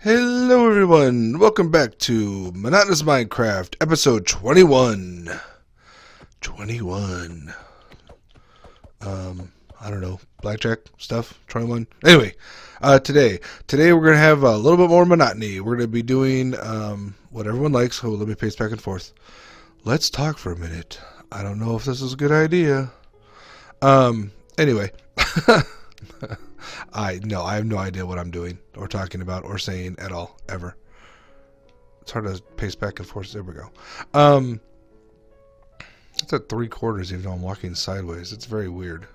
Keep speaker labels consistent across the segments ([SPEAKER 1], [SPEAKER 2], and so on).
[SPEAKER 1] Hello everyone, welcome back to Monotonous Minecraft, episode 21. 21. I don't know, blackjack stuff, 21. Anyway, today we're going to have a little bit more monotony. We're going to be doing what everyone likes. Oh, let me pace back and forth. Let's talk for a minute. I don't know if this is a good idea. Anyway. I have no idea what I'm doing or talking about or saying at all, ever. It's hard to pace back and forth. There we go. It's at 3/4 even though I'm walking sideways. It's very weird.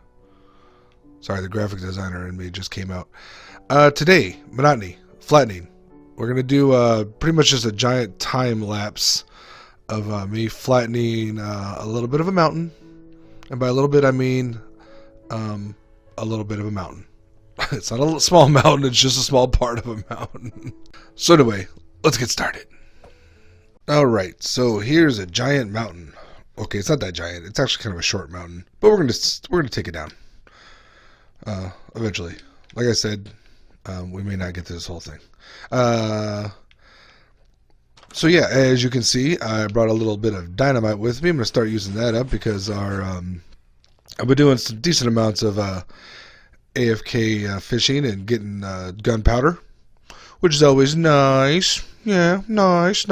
[SPEAKER 1] Sorry, the graphic designer in me just came out. Today, monotony, flattening. We're going to do pretty much just a giant time lapse of me flattening a little bit of a mountain. And by a little bit, I mean a little bit of a mountain. It's not a small mountain, it's just a small part of a mountain. So anyway, let's get started. Alright, so here's a giant mountain. Okay, it's not that giant, it's actually kind of a short mountain. But we're gonna take it down. Eventually. Like I said, we may not get to this whole thing. So yeah, as you can see, I brought a little bit of dynamite with me. I'm gonna start using that up because our I've been doing some decent amounts of AFK fishing and getting gunpowder, which is always nice. Yeah, nice.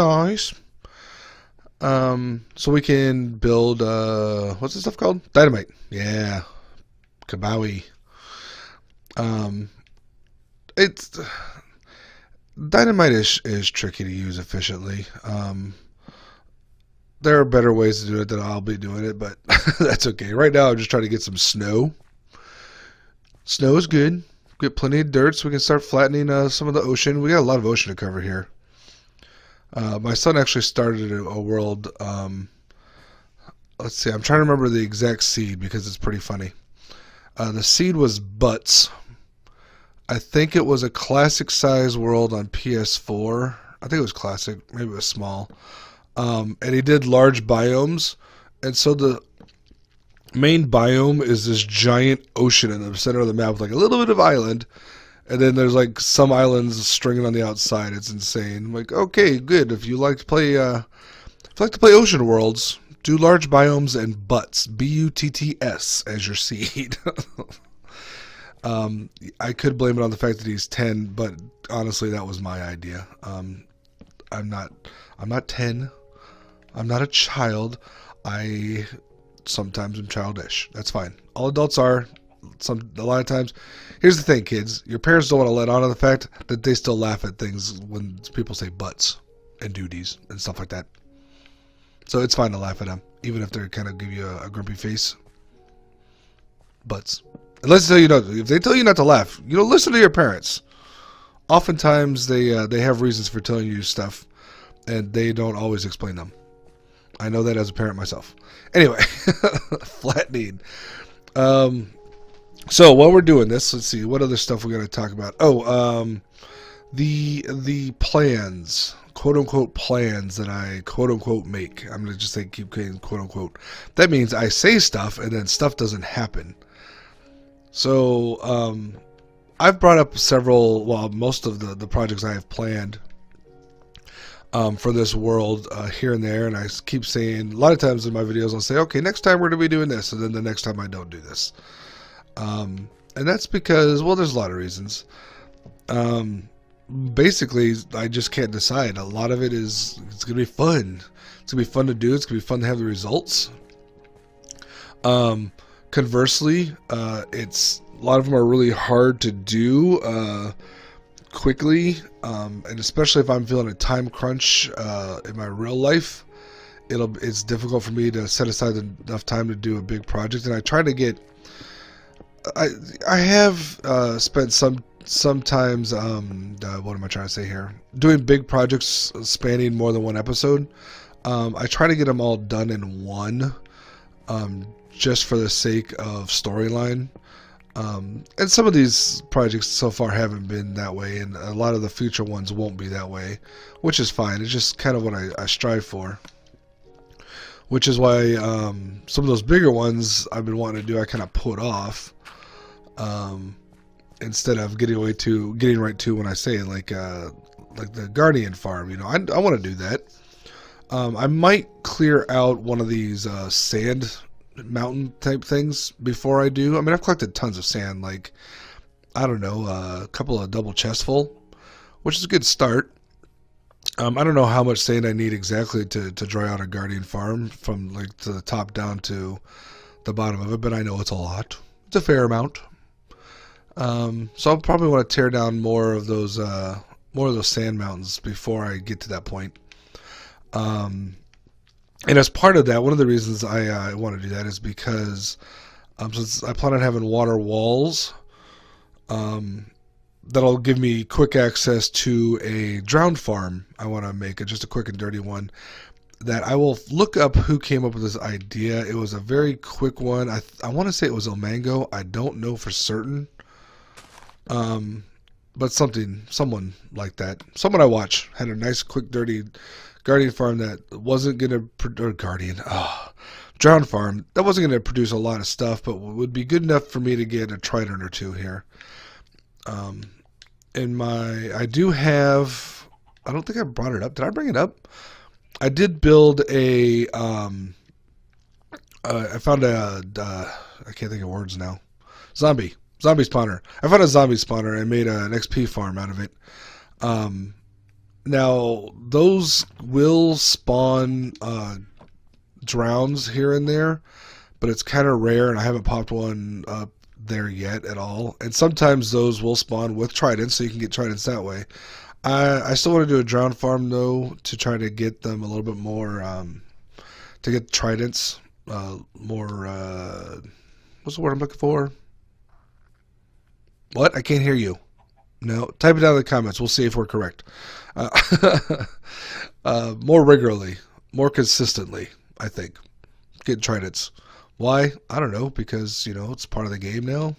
[SPEAKER 1] So we can build what's this stuff called? Dynamite. Yeah, kabowie. It's dynamite is tricky to use efficiently. There are better ways to do it than I'll be doing it, but that's okay. Right now, I'm just trying to get some snow. Snow is good. Get plenty of dirt so we can start flattening some of the ocean. We got a lot of ocean to cover here. My son actually started a world. Let's see. I'm trying to remember the exact seed because it's pretty funny. The seed was butts. I think it was a classic size world on PS4. I think it was classic. Maybe it was small. And he did large biomes. And so the main biome is this giant ocean in the center of the map with like a little bit of island, and then there's like some islands stringing on the outside. It's insane. I'm like, okay, good. If you like to play ocean worlds, do large biomes and butts, BUTTS as your seed. I could blame it on the fact that he's 10, but honestly, that was my idea. I'm not 10. I'm not a child. Sometimes I'm childish. That's fine. All adults are. A lot of times. Here's the thing, kids. Your parents don't want to let on to the fact that they still laugh at things when people say butts and duties and stuff like that. So it's fine to laugh at them, even if they kind of give you a grumpy face. Butts. Unless they tell you not to. If they tell you not to laugh, listen to your parents. Oftentimes they have reasons for telling you stuff, and they don't always explain them. I know that as a parent myself. Anyway, flattening. So while we're doing this, let's see what other stuff we're going to talk about. The plans, quote unquote plans that I quote unquote make. I'm going to just say keep saying quote unquote. That means I say stuff and then stuff doesn't happen. So I've brought up most of the projects I have planned. For this world here and there, and I keep saying, a lot of times in my videos I'll say, okay, next time we're going to be doing this, and then the next time I don't do this. And that's because, well, there's a lot of reasons. Basically, I just can't decide. A lot of it's going to be fun. It's going to be fun to do. It's going to be fun to have the results. Conversely, a lot of them are really hard to do quickly, and especially if I'm feeling a time crunch in my real life, it's difficult for me to set aside enough time to do a big project. And I try to get. I have spent sometimes what am I trying to say here? Doing big projects spanning more than one episode. I try to get them all done in one, just for the sake of storyline. And some of these projects so far haven't been that way, and a lot of the future ones won't be that way, which is fine. It's just kind of what I strive for. Which is why some of those bigger ones I've been wanting to do, I kind of put off. Instead of getting right to when I say it, like like the Guardian farm. You know, I want to do that. I might clear out one of these sand mountain type things before I do. I mean, I've collected tons of sand, like, I don't know, a couple of double chests full, which is a good start. I don't know how much sand I need exactly to dry out a Guardian farm from like to the top down to the bottom of it, but I know it's a lot. It's a fair amount. So I'll probably want to tear down more of those sand mountains before I get to that point. And as part of that, one of the reasons I want to do that is because since I plan on having water walls, that'll give me quick access to a drowned farm. I want to make it just a quick and dirty one that I will look up who came up with this idea. It was a very quick one. I want to say it was El Mango. I don't know for certain. But someone like that. Someone I watch had a nice, quick, dirty Guardian farm that wasn't going to drowned farm that wasn't going to produce a lot of stuff, but would be good enough for me to get a trident or two here. I do have, I don't think I brought it up. Did I bring it up? I did build a, I found a, I can't think of words now. Zombie spawner. I found a zombie spawner and made an XP farm out of it. Now, those will spawn drowns here and there, but it's kind of rare, and I haven't popped one up there yet at all. And sometimes those will spawn with tridents, so you can get tridents that way. I still want to do a drown farm, though, to try to get them a little bit more, to get tridents more, what's the word I'm looking for? What? I can't hear you. No, type it down in the comments. We'll see if we're correct. More regularly, more consistently, I think. Get tridents. Why? I don't know, because, you know, it's part of the game now.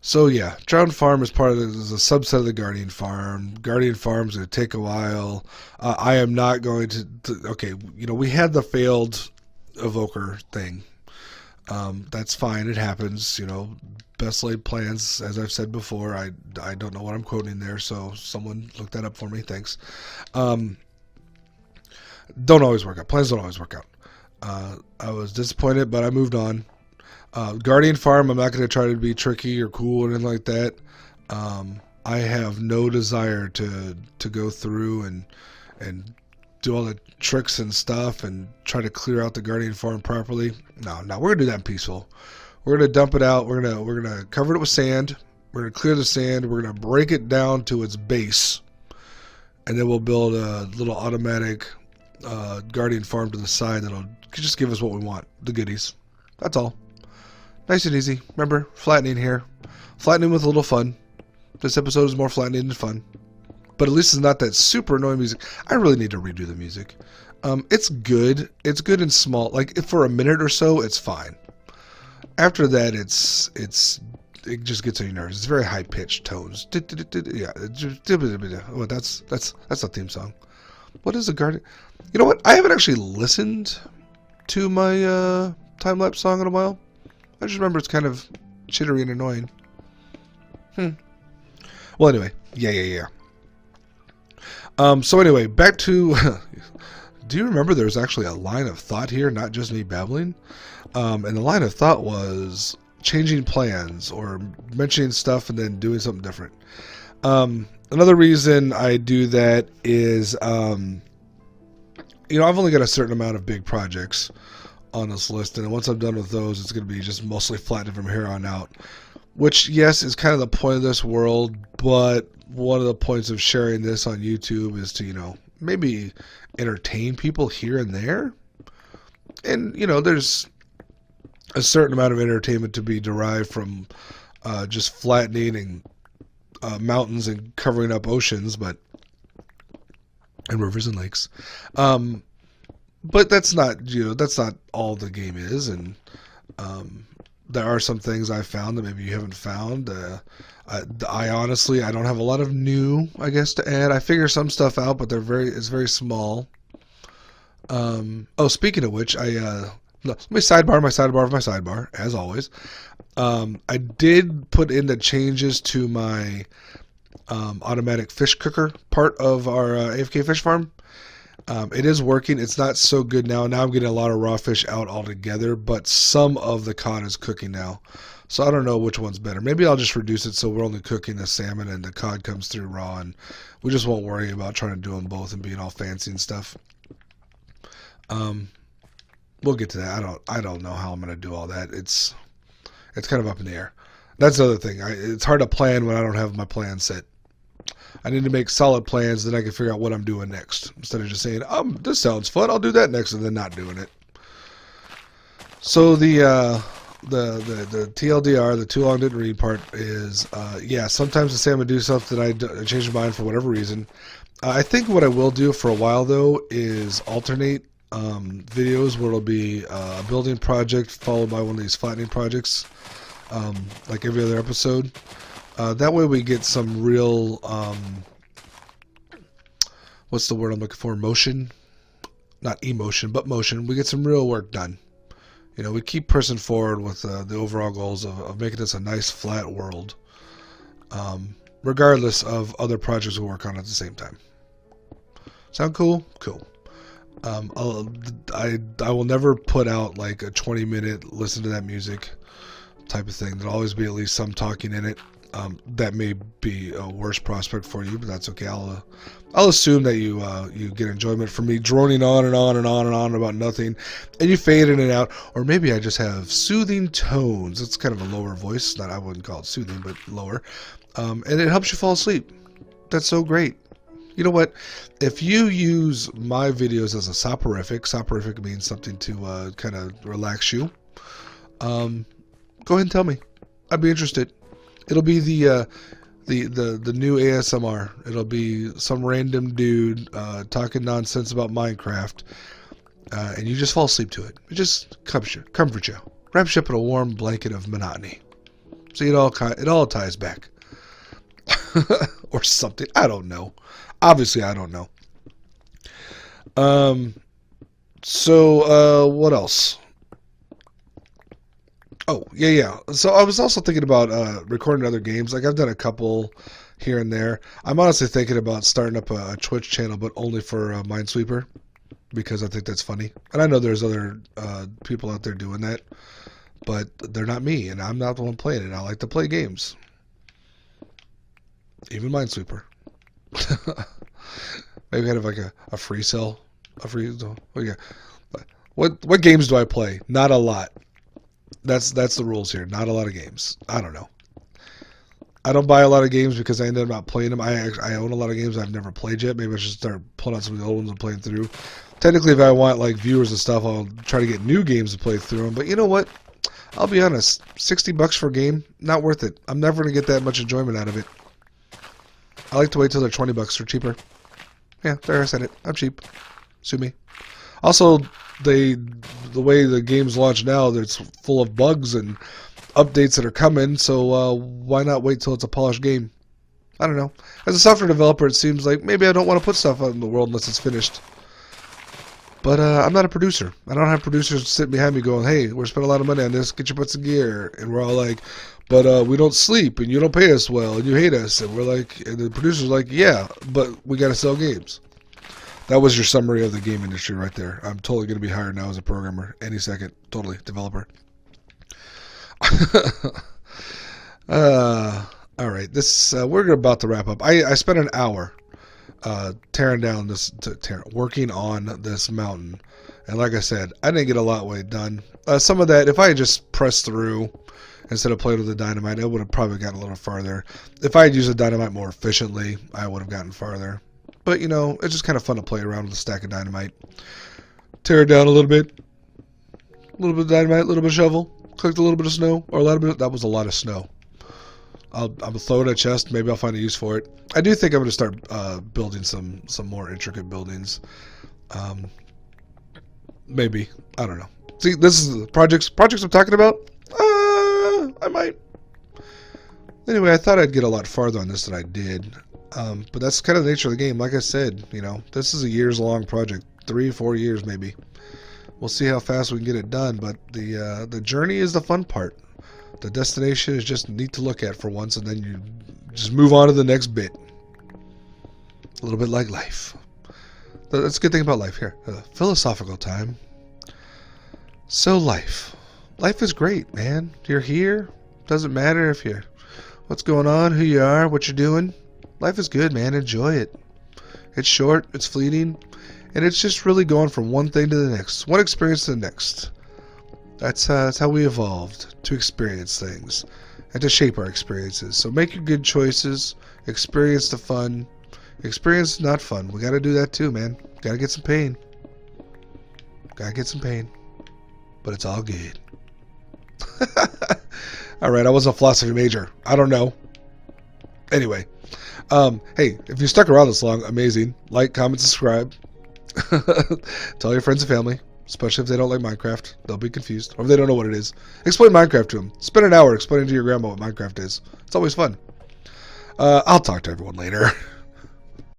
[SPEAKER 1] So yeah, Drowned Farm is is a subset of the Guardian Farm. Guardian Farm's going to take a while. I am not going to, okay, you know, we had the failed evoker thing. That's fine. It happens, you know, best laid plans, as I've said before. I don't know what I'm quoting there, so someone look that up for me. Thanks. Don't always work out. Plans don't always work out. I was disappointed, but I moved on. Guardian Farm, I'm not going to try to be tricky or cool or anything like that. I have no desire to go through and do all the tricks and stuff and try to clear out the Guardian Farm properly. No, we're gonna do that in peaceful. We're gonna dump it out. We're gonna cover it with sand. We're gonna clear the sand. We're gonna break it down to its base, and then we'll build a little automatic Guardian Farm to the side that'll just give us what we want, the goodies. That's all. Nice and easy. Remember, flattening here. Flattening with a little fun. This episode is more flattening than fun. But at least it's not that super annoying music. I really need to redo the music. It's good. It's good and small. Like, if for a minute or so, it's fine. After that, it just gets on your nerves. It's very high pitched tones. Yeah. Well, that's a theme song. What is the Guardian? You know what? I haven't actually listened to my time lapse song in a while. I just remember it's kind of chittery and annoying. Well, anyway, yeah. So anyway, back to. Do you remember there was actually a line of thought here, not just me babbling? And the line of thought was changing plans or mentioning stuff and then doing something different. Another reason I do that is, you know, I've only got a certain amount of big projects on this list, and once I'm done with those, it's going to be just mostly flattened from here on out. Which, yes, is kind of the point of this world, but one of the points of sharing this on YouTube is to, you know, maybe entertain people here and there. And, you know, there's a certain amount of entertainment to be derived from just flattening and mountains and covering up oceans, and rivers and lakes. But that's not, you know, that's not all the game is. And there are some things I found that maybe you haven't found. I honestly, I don't have a lot of new, I guess, to add. I figure some stuff out, but it's very small. Oh, speaking of which, not let me sidebar my sidebar of my sidebar, as always. I did put in the changes to my automatic fish cooker part of our AFK fish farm. It is working. It's not so good now. Now I'm getting a lot of raw fish out altogether, but some of the cod is cooking now. So I don't know which one's better. Maybe I'll just reduce it so we're only cooking the salmon and the cod comes through raw, and we just won't worry about trying to do them both and being all fancy and stuff. We'll get to that. I don't know how I'm going to do all that. It's kind of up in the air. That's the other thing. It's hard to plan when I don't have my plan set. I need to make solid plans, then I can figure out what I'm doing next. Instead of just saying, this sounds fun, I'll do that next, and then not doing it. So the TLDR, the too long didn't read part is, yeah, sometimes I say I'm going to do something, I change my mind for whatever reason. I think what I will do for a while, though, is alternate videos where it'll be a building project followed by one of these flattening projects, like every other episode. That way we get some real, what's the word I'm looking for? Motion? Not emotion, but motion. We get some real work done. You know, we keep pressing forward with the overall goals of making this a nice flat world, regardless of other projects we work on at the same time. Sound cool? Cool. I will never put out like a 20-minute listen to that music type of thing. There'll always be at least some talking in it. That may be a worse prospect for you, but that's okay. I'll assume that you get enjoyment from me droning on and on and on and on about nothing, and you fade in and out. Or maybe I just have soothing tones. It's kind of a lower voice. I wouldn't call it soothing, but lower. And it helps you fall asleep. That's so great. You know what? If you use my videos as a soporific means something to kind of relax you. Go ahead and tell me. I'd be interested. It'll be the new ASMR. It'll be some random dude talking nonsense about Minecraft, and you just fall asleep to it. It just comforts you, wraps you up in a warm blanket of monotony. See, it all ties back, or something. I don't know. Obviously, I don't know. So what else? Oh, yeah. So I was also thinking about recording other games. Like, I've done a couple here and there. I'm honestly thinking about starting up a Twitch channel, but only for Minesweeper, because I think that's funny. And I know there's other people out there doing that, but they're not me, and I'm not the one playing it. I like to play games. Even Minesweeper. Maybe kind of like a free sell. Oh, yeah. What games do I play? Not a lot. That's the rules here. Not a lot of games. I don't know. I don't buy a lot of games because I ended up not playing them. I own a lot of games I've never played yet. Maybe I should start pulling out some of the old ones and playing through. Technically, if I want like viewers and stuff, I'll try to get new games to play through them. But you know what? I'll be honest. $60 for a game, not worth it. I'm never going to get that much enjoyment out of it. I like to wait till they're $20 or cheaper. Yeah, there, I said it. I'm cheap. Sue me. Also, the way the game's launch now, it's full of bugs and updates that are coming, so why not wait till it's a polished game? I don't know. As a software developer, it seems like maybe I don't want to put stuff out in the world unless it's finished. But I'm not a producer. I don't have producers sitting behind me going, hey, we're spending a lot of money on this, get your butts in gear. And we're all like, but we don't sleep, and you don't pay us well, and you hate us. And we're like, and the producer's like, yeah, but we got to sell games. That was your summary of the game industry right there. I'm totally going to be hired now as a programmer any second. Totally. Developer. All right. This we're about to wrap up. I spent an hour tearing down working on this mountain. And like I said, I didn't get a lot way done. Some of that, if I had just pressed through instead of playing with the dynamite, I would have probably gotten a little farther. If I had used the dynamite more efficiently, I would have gotten farther. But, you know, it's just kind of fun to play around with a stack of dynamite. Tear it down a little bit. A little bit of dynamite, a little bit of shovel. Collect a little bit of snow. Or a lot of bit. That was a lot of snow. I'm going to throw it in a chest. Maybe I'll find a use for it. I do think I'm going to start building some more intricate buildings. Maybe. I don't know. See, this is the projects I'm talking about. I might. Anyway, I thought I'd get a lot farther on this than I did. But that's kind of the nature of the game. Like I said, you know, this is a years-long project. 3-4 years, maybe. We'll see how fast we can get it done, but the journey is the fun part. The destination is just neat to look at for once, and then you just move on to the next bit. A little bit like life. That's a good thing about life here. Philosophical time. So life is great, man. You're here. Doesn't matter if you're what's going on, who you are, what you're doing. Life is good, man. Enjoy it. It's short, it's fleeting, and it's just really going from one thing to the next, one experience to the next. That's how we evolved, to experience things and to shape our experiences. So make your good choices, experience the fun, experience not fun. We got to do that too, man. Got to get some pain. Got to get some pain. But it's all good. All right, I was a philosophy major. I don't know. Anyway, hey, if you stuck around this long, amazing. Like, comment, subscribe. Tell your friends and family, especially if they don't like Minecraft. They'll be confused, or if they don't know what it is. Explain Minecraft to them. Spend an hour explaining to your grandma what Minecraft is. It's always fun. I'll talk to everyone later.